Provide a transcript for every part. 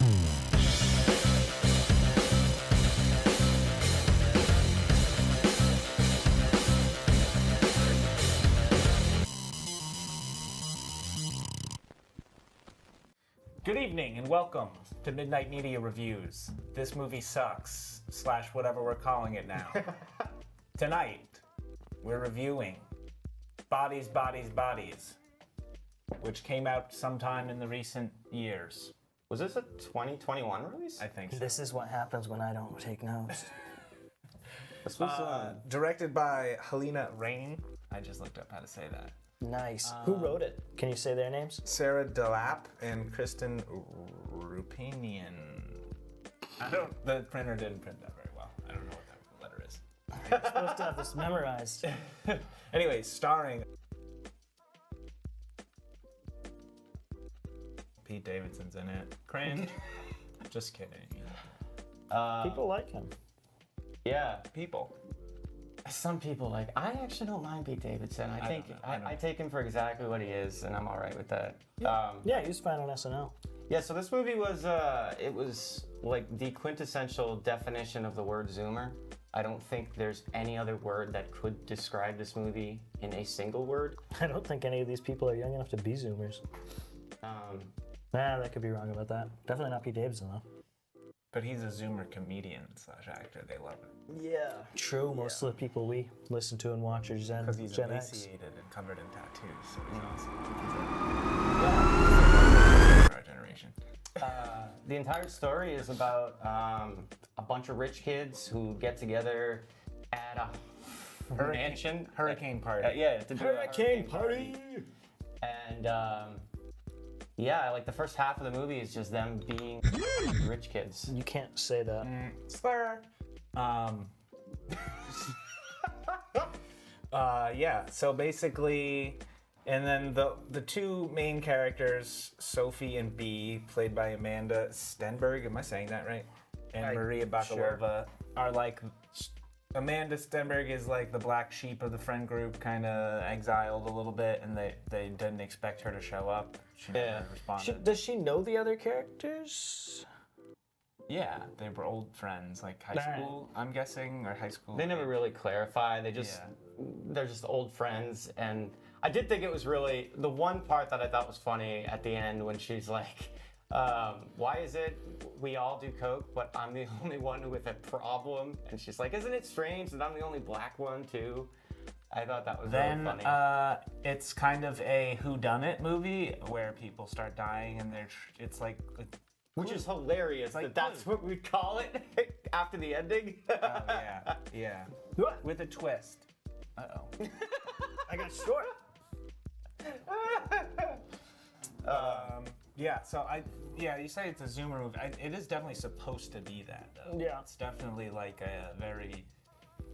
Good evening and welcome to Midnight Media Reviews. This movie sucks, / whatever we're calling it now. Tonight, we're reviewing Bodies, Bodies, Bodies, which came out sometime in the recent years. Was this a 2021 release? I think so. This is what happens when I don't take notes. This was Directed by Helena Rain. I just looked up how to say that. Nice. Who wrote it? Can you say their names? Sarah Delap and Kristen Rupinian. The printer didn't print that very well. I don't know what that letter is. You're supposed to have this memorized. Anyway, starring Pete Davidson's in it. Cringe. Just kidding. People like him. yeah. People. Some people like. I actually don't mind Pete Davidson. I think I take him for exactly what he is, and I'm all right with that. Yeah, he was fine on SNL. Yeah. So this movie was it was like the quintessential definition of the word Zoomer. I don't think there's any other word that could describe this movie in a single word. I don't think any of these people are young enough to be Zoomers. Nah, that could be wrong about that. Definitely not Pete Davidson, though. But he's a Zoomer comedian / actor. They love it. Yeah. True. Most of the people we listen to and watch are Gen Because he's X. emaciated and covered in tattoos, so he's awesome. For our generation. The entire story is about a bunch of rich kids who get together at a mansion. Hurricane party. Yeah, to do a Hurricane party! And yeah, like the first half of the movie is just them being rich kids. You can't say that. Slur. Yeah, so basically, and then the two main characters, Sophie and Bee, played by Amanda Stenberg, am I saying that right? And Maria Bakalova are like, Amanda Stenberg is like the black sheep of the friend group, kind of exiled a little bit, and they didn't expect her to show up. She never responded. Does she know the other characters? Yeah, they were old friends, like high school, I'm guessing, or high school. They never really clarify. They're just old friends. And I did think it was really the one part that I thought was funny at the end when she's like, why is it we all do coke, but I'm the only one with a problem? And she's like, isn't it strange that I'm the only black one too? I thought that was really funny. It's kind of a whodunit movie where people start dying, and it's like. Which is hilarious. Like that's what we call it after the ending. Oh yeah. With a twist. Uh-oh. I got short. Yeah, so you say it's a Zoomer movie. It is definitely supposed to be that, though. Yeah. It's definitely like a very,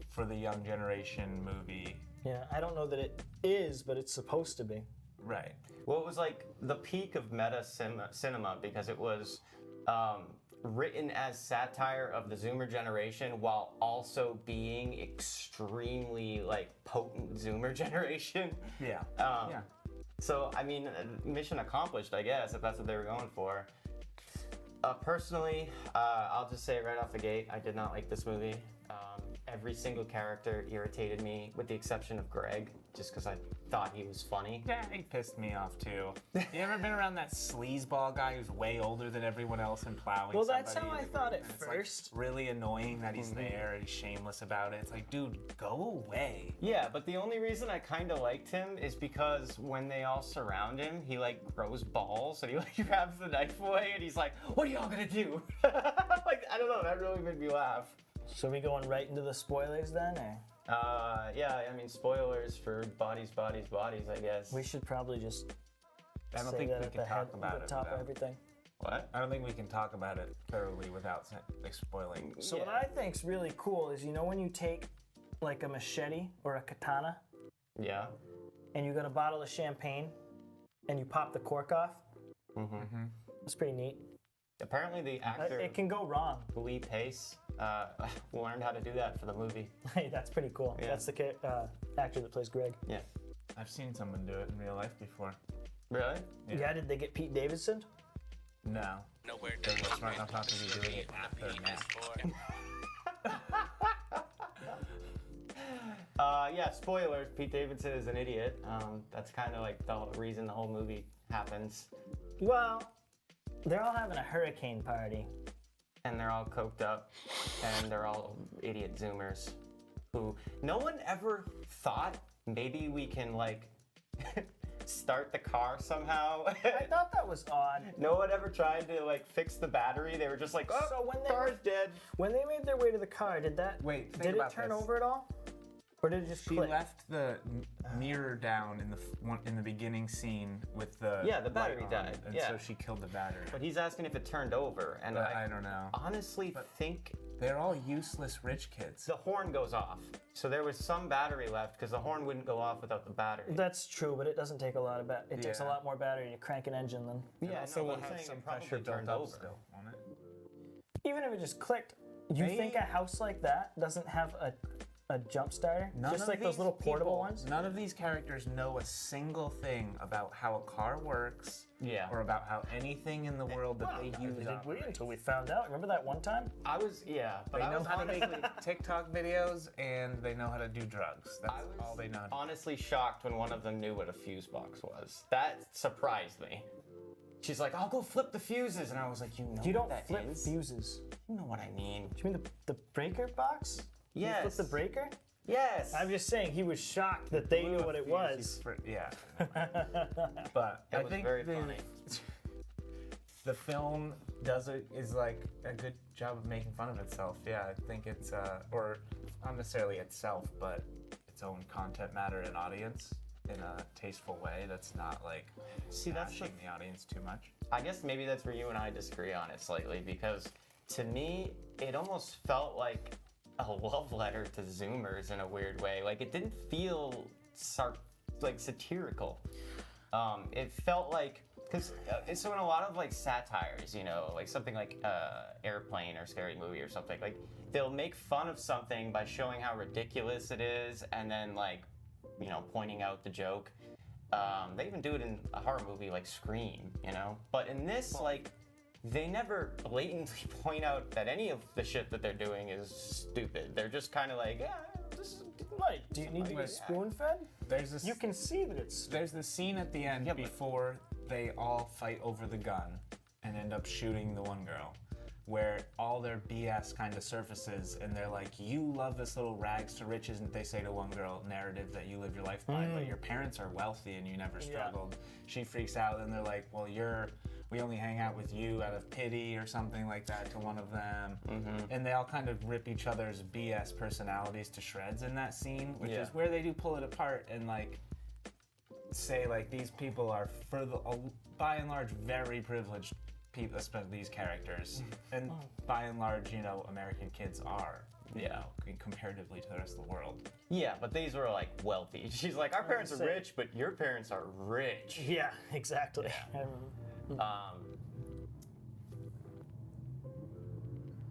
for the young generation movie. Yeah, I don't know that it is, but it's supposed to be. Right. Well, it was like the peak of meta cinema because it was written as satire of the Zoomer generation while also being extremely like potent Zoomer generation. Yeah. Yeah. So, I mean, mission accomplished, I guess, if that's what they were going for. Personally, I'll just say right off the gate, I did not like this movie. Every single character irritated me, with the exception of Greg, just because I thought he was funny. Yeah, he pissed me off too. You ever been around that sleazeball guy who's way older than everyone else and plowing Well, that's somebody? how I thought at And it's, first. like, really annoying that he's there and he's shameless about it. It's like, dude, go away. Yeah, but the only reason I kind of liked him is because when they all surround him, he like grows balls and he like grabs the knife away and he's like, "What are y'all gonna do?" Like, I don't know, that really made me laugh. So we going right into the spoilers then, or? Yeah, I mean, spoilers for Bodies, Bodies, Bodies, I guess. We should probably just I don't say think that we at can the talk about at it the top without. of everything. What? I don't think we can talk about it thoroughly without spoiling. So what I think's really cool is, you know, when you take like a machete or a katana Yeah. and you got a bottle of champagne and you pop the cork off? Mm-hmm. That's pretty neat. Apparently the actor, It can go wrong. Lee Pace, learned how to do that for the movie. Hey, that's pretty cool. Yeah. That's the actor that plays Greg. Yeah. I've seen someone do it in real life before. Really? Yeah, did they get Pete Davidson? No. They were smart enough not to be doing it after a nap. Yeah, spoilers. Pete Davidson is an idiot. That's kind of like the reason the whole movie happens. Well, they're all having a hurricane party. And they're all coked up, and they're all idiot Zoomers who no one ever thought maybe we can, like, start the car somehow. I thought that was odd. No one ever tried to, like, fix the battery. They were just like, oh, So when they car's dead. When they made their way to the car, did it turn over at all? Or did it just She click? left the mirror down in the beginning scene with the The battery light on, died. and Yeah. so she killed the battery. But he's asking if it turned over, and But I don't know. honestly think They're all useless rich kids. the horn goes off. So there was some battery left because the horn wouldn't go off without the battery. That's true, but it doesn't take a lot of It takes a Yeah. lot more battery to crank an engine than. Yeah, also no, will I'm have saying some it probably pressure turned built up over. still on it. Even if it just clicked, you think a house like that doesn't have a jump starter? Just like those little portable ones? None of these characters know a single thing about how a car works, Yeah. or about how anything in the world that they use operates. Until we found out. Remember that one time? But They I know was how to make honestly, TikTok videos, and they know how to do drugs. That's all they know how to do. honestly shocked when one of them knew what a fuse box was. That surprised me. She's like, I'll go flip the fuses. And I was like, you know You don't what that flip is? fuses. You know what I mean. Do you mean the breaker box? Yes. You flip the breaker? Yes. I'm just saying he was shocked that they knew what it was. Yeah. But That I was think very funny. the film is like a good job of making fun of itself. Yeah, I think it's or not necessarily itself, but its own content matter and audience in a tasteful way that's not like smashing the audience too much. I guess maybe that's where you and I disagree on it slightly, because to me, it almost felt like a love letter to Zoomers in a weird way. Like, it didn't feel satirical. It felt like, because so in a lot of like satires, you know, like something like Airplane or Scary Movie or something, like they'll make fun of something by showing how ridiculous it is, and then like, you know, pointing out the joke. They even do it in a horror movie like Scream, you know. But in this, like, they never blatantly point out that any of the shit that they're doing is stupid. They're just kind of like, yeah, this is. Right, do you need to get spoon-fed? There's this. You can see that it's... There's the scene at the end before they all fight over the gun and end up shooting the one girl, where all their BS kind of surfaces, and they're like, you love this little rags to riches, and they say to one girl, narrative that you live your life by, but your parents are wealthy and you never struggled. She freaks out, and they're like, well, we only hang out with you out of pity or something like that to one of them. And they all kind of rip each other's BS personalities to shreds in that scene, which is where they do pull it apart and like say like these people are by and large very privileged people, especially these characters, and by and large, you know, American kids are, you know, comparatively to the rest of the world. Yeah, but these were like wealthy. She's like, our parents are rich, but your parents are rich. Yeah, exactly.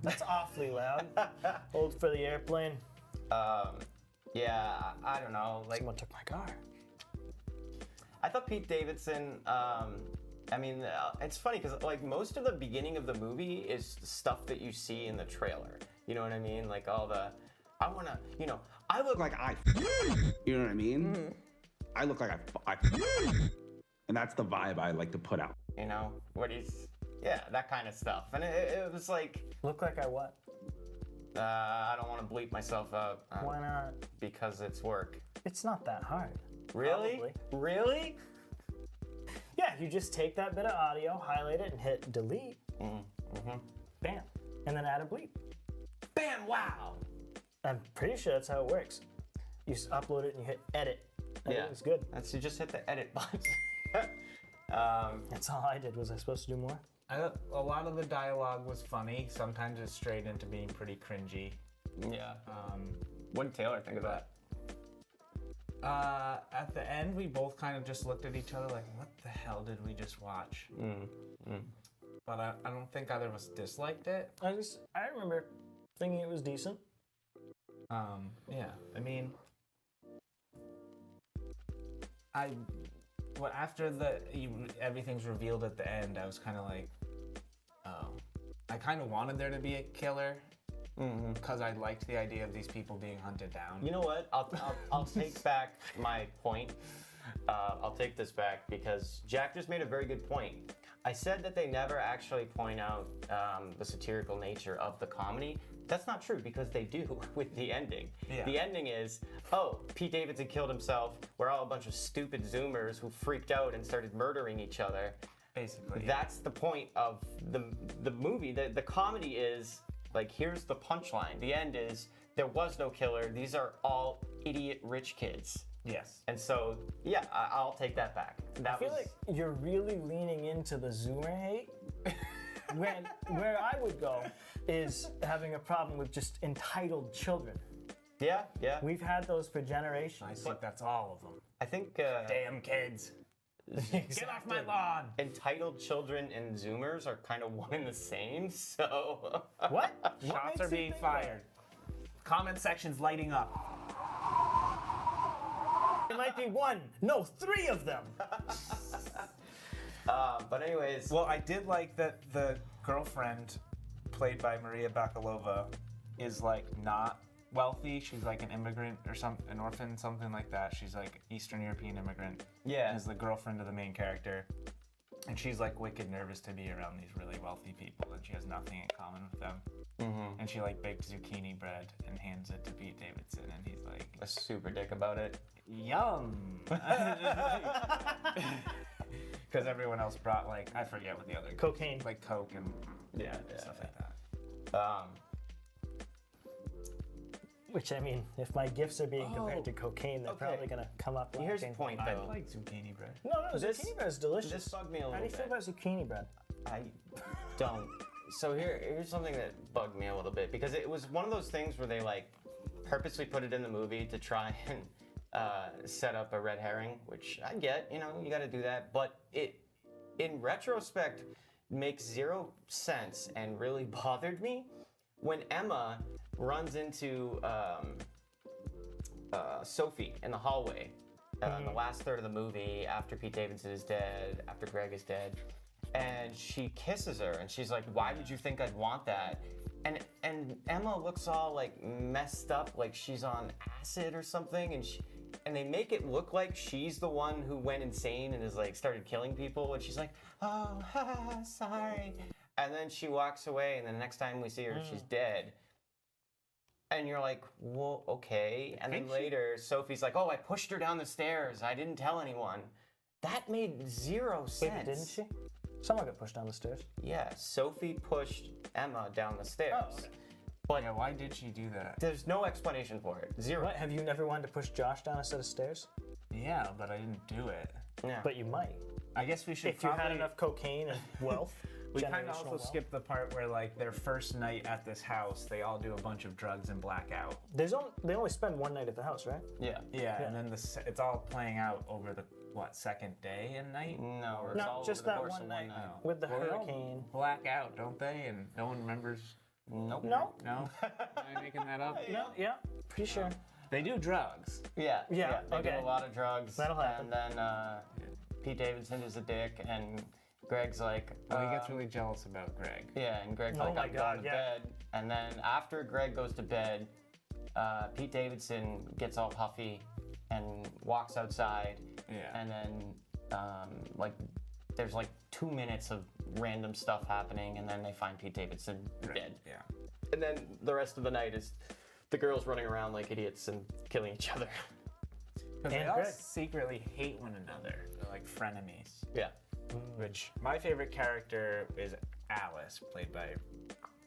That's awfully loud. Hold for the airplane. Yeah, I don't know. Like, Someone took my car. I thought Pete Davidson. I mean, it's funny because like most of the beginning of the movie is stuff that you see in the trailer. You know what I mean? Like all the, I wanna, you know, I look like I. You know what I mean? I look like I. And that's the vibe I like to put out. You know what he's, yeah, that kind of stuff. And it was like, Look like I what? I don't want to bleep myself out. Why not? Because it's work. It's not that hard. Really? Probably. Really? Yeah, you just take that bit of audio, highlight it, and hit delete. Bam. And then add a bleep. Bam! Wow. I'm pretty sure that's how it works. You just upload it and you hit edit. It's good. That's, you just hit the edit button. That's all I did. Was I supposed to do more? A lot of the dialogue was funny. Sometimes it strayed into being pretty cringy. Yeah. What did Taylor think of that? At the end, we both kind of just looked at each other like, what the hell did we just watch? But I don't think either of us disliked it. I remember thinking it was decent. Yeah, I mean, after everything's revealed at the end, I was kind of like, Oh. I kind of wanted there to be a killer because I liked the idea of these people being hunted down. You know what? I'll take back my point. I'll take this back because Jack just made a very good point. I said that they never actually point out the satirical nature of the comedy. That's not true because they do with the ending. Yeah. The ending is, oh, Pete Davidson killed himself. We're all a bunch of stupid Zoomers who freaked out and started murdering each other. Basically. That's the point of the movie. The comedy is, like, here's the punchline. The end is, there was no killer. These are all idiot rich kids. Yes. And so, yeah, I'll take that back. I feel like you're really leaning into the Zoomer hate. Where I would go is having a problem with just entitled children. Yeah. We've had those for generations. I think that's all of them. I think Damn kids. Get off my lawn. entitled children and Zoomers are kind of one and the same. So What? Shots are being fired. Comment section's lighting up. It might be one, no, 3 of them. but anyways, Well, I did like that the girlfriend, played by Maria Bakalova, is like not wealthy. She's like an immigrant or an orphan, something like that. She's like Eastern European immigrant. Yeah. Is the girlfriend of the main character. And she's like wicked nervous to be around these really wealthy people, and she has nothing in common with them. Mm-hmm. And she like baked zucchini bread and hands it to Pete Davidson, and he's like, a super dick about it. yum. Because everyone else brought like, I forget what the other Cocaine. like Coke and stuff like that. Which, I mean, if my gifts are being compared to cocaine, they're okay. probably going to come up Here's the lacking. point, I though. like zucchini bread. No, zucchini bread is delicious. This bugged me a How little do you feel bit. about zucchini bread? I don't. So here's something that bugged me a little bit because it was one of those things where they like purposely put it in the movie to try and set up a red herring, which I get, you got to do that, but it, in retrospect, makes 0 sense and really bothered me when Emma runs into Sophie in the hallway in the last third of the movie after Pete Davidson is dead, after Greg is dead, and she kisses her and she's like, why did you think I'd want that? And Emma looks all like messed up, like she's on acid or something, and they make it look like she's the one who went insane and is like started killing people, and she's like, oh, sorry. And then she walks away, and the next time we see her, she's dead. And you're like, well, okay. And then later, Sophie's like, oh, I pushed her down the stairs. I didn't tell anyone. That made 0 sense. Wait, didn't she? Someone got pushed down the stairs. Yeah, Sophie pushed Emma down the stairs. Oh, okay. But Yeah, why did she do that? there's no explanation for it. 0. What? Have you never wanted to push Josh down a set of stairs? Yeah, but I didn't do it. Yeah. But you might. I guess we should If you had enough cocaine and wealth. We kind of generational also wealth. skipped the part where like their first night at this house, they all do a bunch of drugs and black out. They only spend one night at the house, right? Yeah. Yeah, and then it's all playing out over the second day and night. No, it's No, all just over the that course one of night. night. With the Well, they all hurricane. black out, don't they? And no one remembers. Nope. No? No, am I making that up? No, yeah, pretty sure. They do drugs. Yeah. Yeah, They do okay. a lot of drugs. That'll happen. And then Pete Davidson is a dick, and Greg's like, Well, he gets really jealous about Greg. yeah, and Greg's Oh like, my I'm God, going to yeah. bed. And then after Greg goes to bed, Pete Davidson gets all puffy and walks outside. Yeah. And then, there's like 2 minutes of random stuff happening, and then they find Pete Davidson dead. Yeah. And then the rest of the night is the girls running around like idiots and killing each other. Because they And all Greg. secretly hate one another. They're like frenemies. Yeah. Which my favorite character is Alice, played by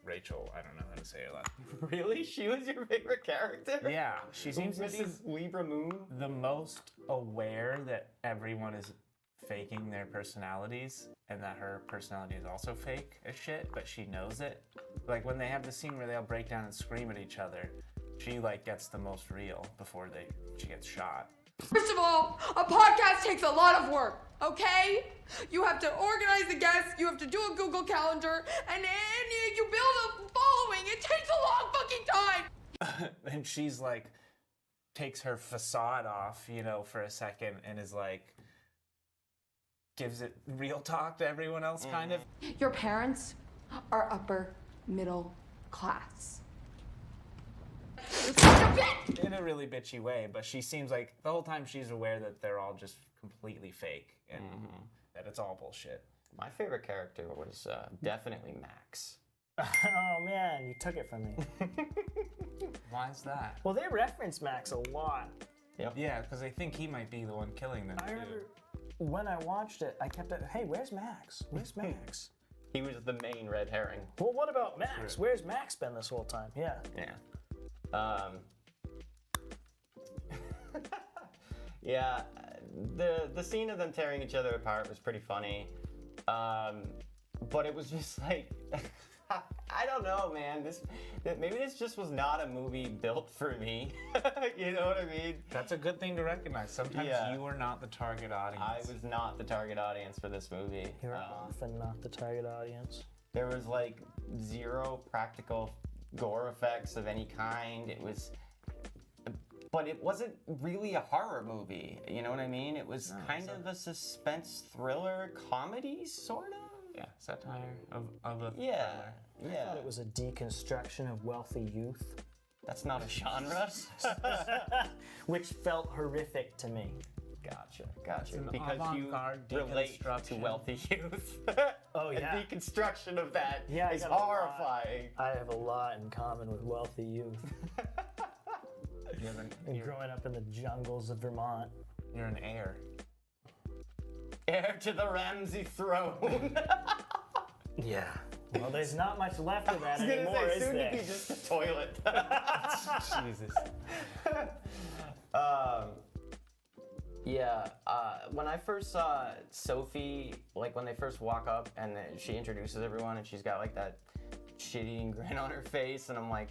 Rachel. I don't know how to say her last name. Really? She was your favorite character? Yeah, she seems to be Mrs. Libra Moon? the most aware that everyone is faking their personalities and that her personality is also fake as shit, but she knows it. Like when they have the scene where they all break down and scream at each other, she like gets the most real before she gets shot. First of all, a podcast takes a lot of work, okay? You have to organize the guests, you have to do a Google Calendar, and then you build a following. It takes a long fucking time. And she's like, takes her facade off, for a second and is like, gives it real talk to everyone else, kind of. Your parents are upper middle class. You fucking bitch! In a really bitchy way, but she seems like the whole time she's aware that they're all just completely fake and that it's all bullshit. My favorite character was definitely Max. Oh man, you took it from me. Why is that? Well, they reference Max a lot. Yep. Yeah, because I think he might be the one killing them I too. remember when I watched it, I kept it, hey, where's Max? Where's Max? He was the main red herring. Well, what about Max? Where's Max been this whole time? Yeah. Yeah. Yeah, the scene of them tearing each other apart was pretty funny. But it was just like, I don't know, man. Maybe this just was not a movie built for me. You know what I mean? That's a good thing to recognize. Sometimes you are not the target audience. I was not the target audience for this movie. You're often not the target audience. There was like zero practical gore effects of any kind. But it wasn't really a horror movie. You know what I mean? It was kind of a suspense thriller comedy, sort of. Yeah, satire of a Yeah, I yeah. thought it was a deconstruction of wealthy youth, That's not a genre. which felt horrific to me. Gotcha. an Because you avant-garde relate to deconstruction. wealthy youth. Oh, yeah. And deconstruction of that Yeah, I is got a lot. horrifying. I have a lot in common with wealthy youth. And growing up in the jungles of Vermont. You're an heir. Heir to the Ramsey throne. Yeah. Well, there's not much left of that I was gonna anymore, say, is soon there? to be just a toilet. Jesus. Yeah, when I first saw Sophie, like when they first walk up and then she introduces everyone and she's got like that shit-eating grin on her face, and I'm like,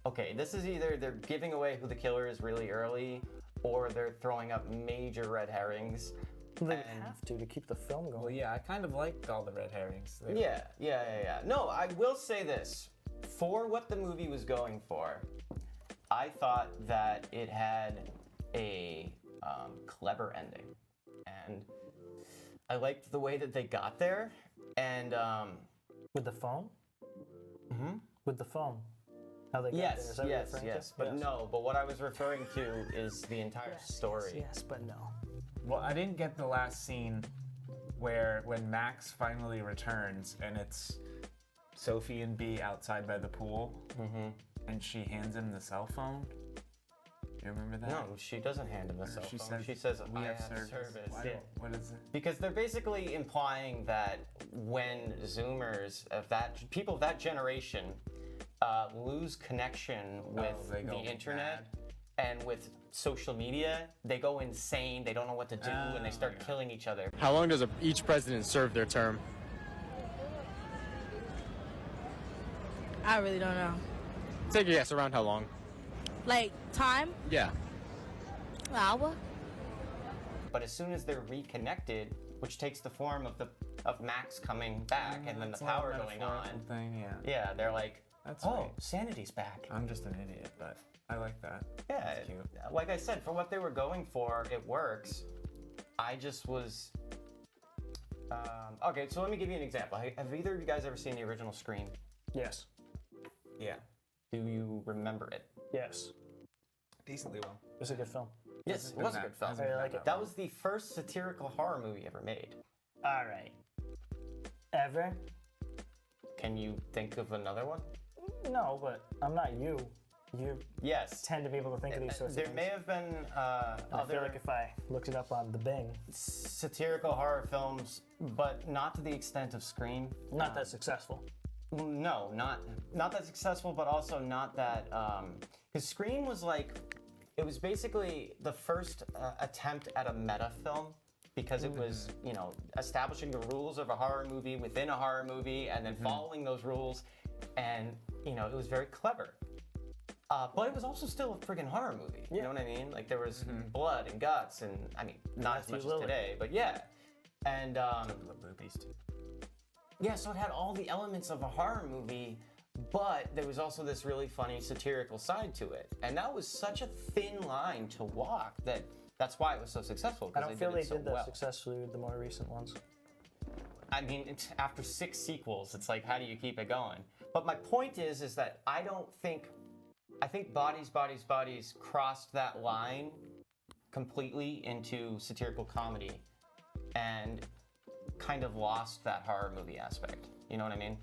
okay, this is either they're giving away who the killer is really early, or they're throwing up major red herrings. They And- have to keep the film going. Well, yeah, I kind of liked all the red herrings. Yeah. No, I will say this. For what the movie was going for, I thought that it had a clever ending. And I liked the way that they got there. And With the phone? Mm-hmm. With the phone. How they got there. yes, Is that what you're yes. referring to? But Yes. no, but what I was referring to is the entire story. Yes, but no. Well, I didn't get the last scene when Max finally returns and it's Sophie and B outside by the pool, and she hands him the cell phone. Do you remember that? No, she doesn't hand him the cell She phone. says, She says, "We I have have service." Why Yeah. don't- What is it? Because they're basically implying that when Zoomers of people of that generation lose connection with they the go internet mad. and with social media, they go insane. They don't know what to do, and they start killing each other. How long does each president serve their term? I really don't know. Take a guess, around how long? Like time? Yeah. An hour? But as soon as they're reconnected, which takes the form of Max coming back and then the It's a lot power of going metaphorical on, Thing, yeah. yeah, they're like, That's oh, right. sanity's back. I'm just an idiot, but I like that. Yeah, That's cute. like I said, for what they were going for, it works. I just was. Okay, so let me give you an example. Have either of you guys ever seen the original Scream? Yes. Yeah. Do you remember it? Yes. Decently well. It was a good film. Yes, it was a good film. hasn't been I like that it. That was the first satirical horror movie ever made. All right. Ever? Can you think of another one? No, but I'm not you. You Yes. tend to be able to think of these sorts There of may things. have been I feel other like if I looked it up on the Bing, satirical horror films, but not to the extent of Scream. not that successful. No, not that successful, but also not that. Because Scream was like, it was basically the first attempt at a meta film, because it was, establishing the rules of a horror movie within a horror movie, and then following those rules, and it was very clever. But it was also still a friggin' horror movie. You know what I mean? Like there was blood and guts, and I mean, not as Matthew much as Lillard. today, but yeah. And The movies too. yeah, so it had all the elements of a horror movie, but there was also this really funny satirical side to it. And that was such a thin line to walk that's why it was so successful. I don't feel they they did it so did that well. successfully with the more recent ones. I mean, after 6 sequels, it's like, how do you keep it going? But my point is that I think Bodies, Bodies, Bodies crossed that line completely into satirical comedy and kind of lost that horror movie aspect. You know what I mean?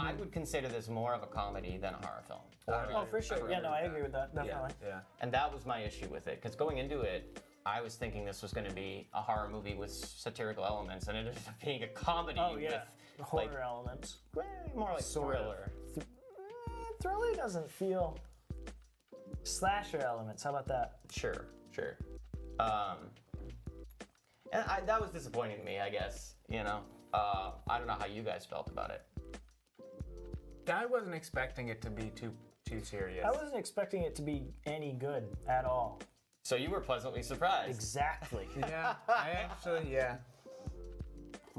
I would consider this more of a comedy than a horror film. Oh, for sure. Yeah, no, I agree with that. Definitely. Yeah. And that was my issue with it, because going into it, I was thinking this was going to be a horror movie with satirical elements, and it ended up being a comedy Oh, yeah. with Horror elements. more like Sort of. thriller. Thriller doesn't feel... Slasher elements, how about that? Sure. And that was disappointing to me, I guess. You know, I don't know how you guys felt about it. I wasn't expecting it to be too serious. I wasn't expecting it to be any good at all. So you were pleasantly surprised. Exactly. Yeah, I actually, yeah.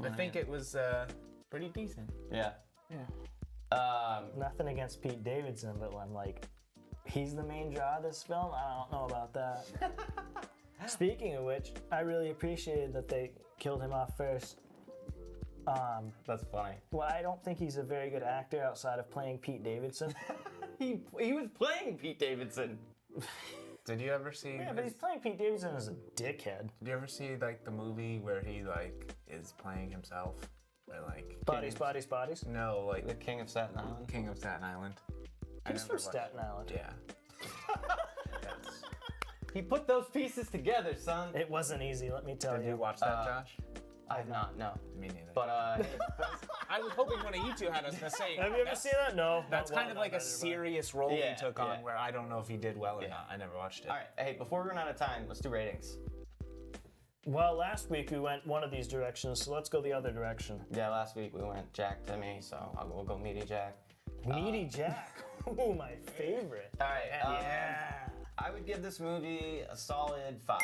I think it was pretty decent. Yeah. Nothing against Pete Davidson, but I'm like, he's the main draw of this film? I don't know about that. Speaking of which, I really appreciated that they killed him off first. That's funny. Well, I don't think he's a very good actor outside of playing Pete Davidson. He was playing Pete Davidson. Did you ever see? Yeah, but he's playing Pete Davidson as a dickhead. Did you ever see like the movie where he like is playing himself? Or like Bodies, bodies, bodies. No, like The King of Staten Island. King of Staten Island. He's from Staten Island. Yeah. That's- He put those pieces together, son. It wasn't easy, let me tell Did you. you watch that, Josh? I've not, no. Me neither. But I was hoping one of you two had us to say. Have you ever seen that? No. That's Not kind of well, like not a everybody. serious role Yeah, he took on, yeah. where I don't know if he did well or Yeah. not. I never watched it. all right, hey, before we run out of time, let's do ratings. Well, last week we went one of these directions, so let's go the other direction. Yeah, last week we went Jack to me, so we'll go Meaty Jack. Meaty Jack. Ooh, my favorite. All right. Yeah. I would give this movie a solid 5.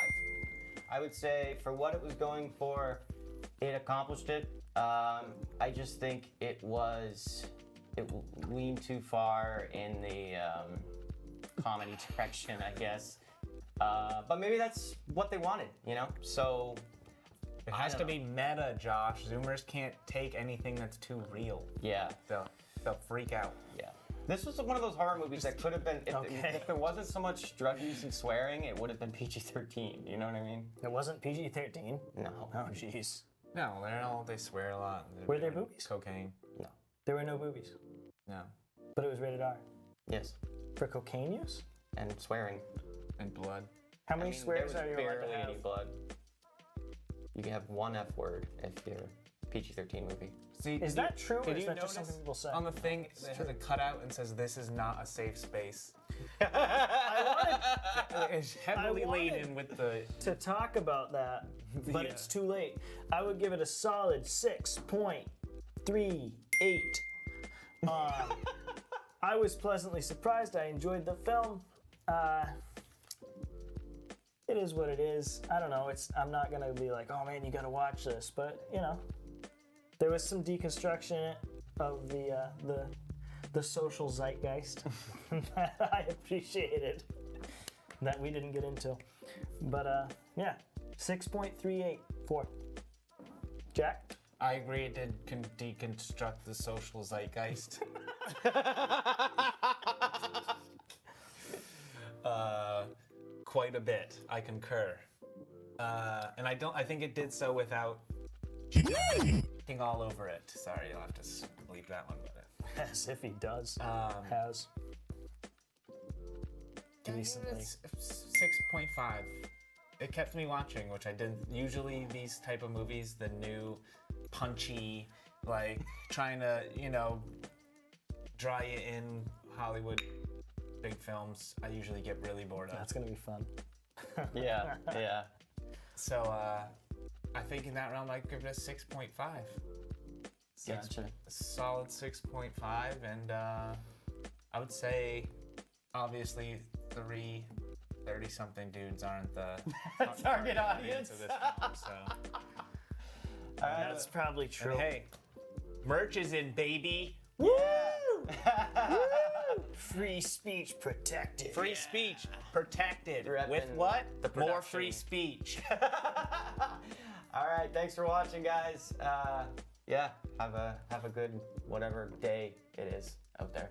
I would say for what it was going for, it accomplished it. I just think it leaned too far in the comedy direction, I guess. But maybe that's what they wanted, you know? So It has don't to know. be meta, Josh. Zoomers can't take anything that's too real. yeah. They'll freak out. Yeah. This was one of those horror movies that could have been, if there wasn't so much drug use and swearing, it would have been PG-13. You know what I mean? It wasn't PG-13. No. Oh, jeez. No, they swear a lot. They're Were there doing boobies? Cocaine. No. There were no boobies, No. but it was rated R. Yes. For cocaine use? And swearing. And blood. How many There swears was are you allowed to barely have? any blood. You can have one F word if you're a PG-13 movie. See, Is that true, or Did is you that just notice something people say? on the thing that has a cutout and says "This is not a safe space"? It's heavily wanted- laden with the. To talk about that, but Yeah. it's too late. I would give it a solid 6.38. I was pleasantly surprised. I enjoyed the film. It is what it is. I don't know. I'm not gonna be like, oh man, you gotta watch this. But you know, there was some deconstruction of the social zeitgeist that I appreciated that we didn't get into. But yeah, 6.384. Jack? I agree. It did deconstruct the social zeitgeist. Quite a bit. I concur. And I think it did so without getting all over it. Sorry, you'll have to bleep that one. But As if he does. Um, Has. Recently. It's 6.5. It kept me watching, which I didn't. Usually these type of movies, the new, punchy, like trying to, draw you in Hollywood big films, I usually get really bored of. That's gonna be fun. Yeah, yeah. So I think in that realm I'd give it a 6.5. Gotcha. A solid 6.5, and I would say obviously 30-something dudes aren't the Target audience. of this film, so. That's probably true. And hey, merch is in, baby. Free speech protected. Free speech protected. Repping With what? the More production. free speech. All right, thanks for watching, guys. Yeah, have a good whatever day it is out there.